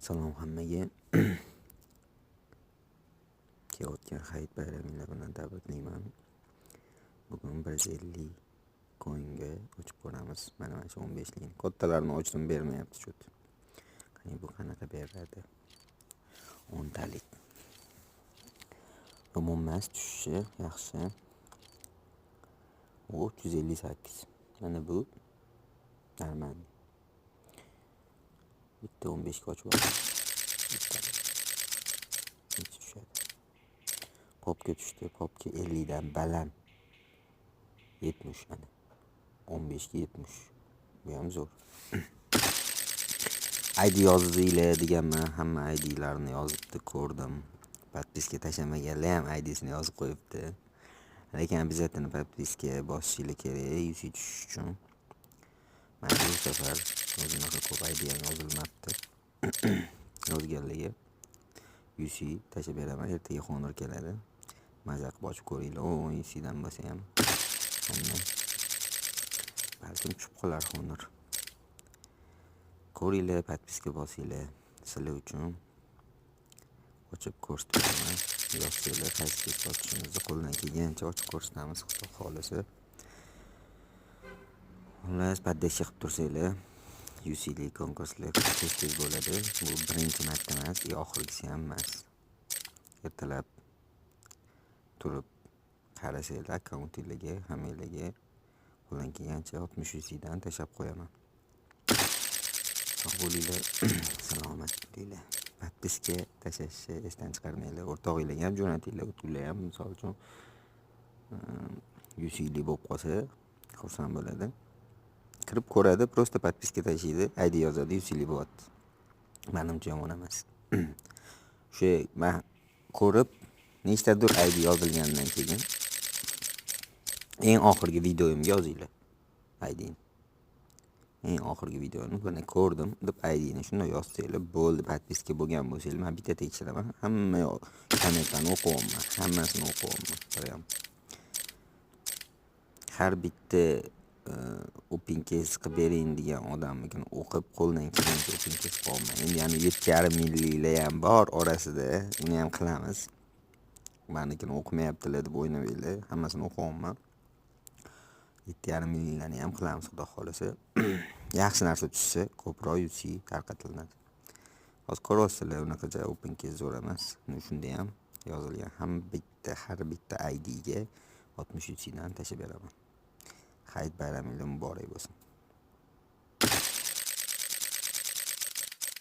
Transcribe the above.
Salom hammaga. Kelayotgan Hayit bayraminglar bilan tabriklayman. Bugun 150 coinga ochib ko'ramiz. Mana shu 15 lik. Kattalarni ochdim, bermayapti chut. Qani bu qanaqa beradi? 10 talik. Yomon emas, tushishi yaxshi. O 358. Mana bu normal. Bitta 15 ga ochib oldim. Popga tushdi. Popga 50 dan baland. 70 ana. 15 ga 70. Bu ham zo'r. ID yozdinglar deganman. Hamma IDlarni yozibdi, ko'rdim. Podpiska tashlamaganlar ham IDsini yozib qo'yibdi. Lekin обязательно podpiska bosishinglar kerak, UC tushish uchun. Mana bu safar o'zimga ko'p ID ham yozilmabdi. Yozganlarga UC tashlab beraman. Ertaga xonir keladi. Maza qilib ochib ko'ringlar. UC dan bo'lsa ham. Balkim tushib qolar xonir. Ko'ringlar, podpiska bosinglar. Sizlar uchun ochib ko'rsataman. Yozsanglar, qaysi sotishimizni qo'ldan kelgancha ochib ko'rsatamiz, xudo xolisa. Xullas, podpiska qilib tursanglar, UC'lik konkurslar tez bo'ladi. Bu birinchi marta emas, oxirgisi ham emas. Ertalab turib qarasanglar, akkauntinglarga, hammanglarga qo'ldan kelgancha 60 UC'dan tashlab qo'yaman. Sog' bo'linglar, salomat bo'linglar. Podpiska tashlashni esdan chiqarmanglar. O'rtog'inglarga ham jo'natinglar, ular ham misol uchun UC'lik bo'lib qolsa, xursand bo'ladi. Kirib ko'radi, prosta podpiska tashlaydi, ID yozadi, UC'lik bo'lyapti. Menimcha yomon emas. O'sha men ko'rib, nechtadir ID yozilgandan keyin eng oxirgi videoyimga yozinglar IDni. Eng oxirgi videoni buni ko'rdim deb IDni shunday yozsanglar bo'ldi. Podpiska bo'lgan bo'lsanglar, men bitta tekshiraman. Hamma kommentlarni o'qiyman, hammasini o'qiyman. Har bitta open case qilib bering degan odamnikini o'qib, qo'ldan kelgancha open case qilmayman. Endi yana 7,5 millilar ham bor orasida, uni ham qilamiz. Menikini o'qimayaptilar deb o'ynamanglar, hammasini o'qiyman. 7,5 millilarni ham qilamiz, xudo xolisa. Yaxshi narsa tushsa, ko'proq UC tarqatiladi. Hozir ko'ryapsizlar, unaqa open case zo'r emas. Shunda ham yozilgan har bitta ID ga 60 UC dan tashlab beraman. Hayit bayramingiz muborak bo'lsin.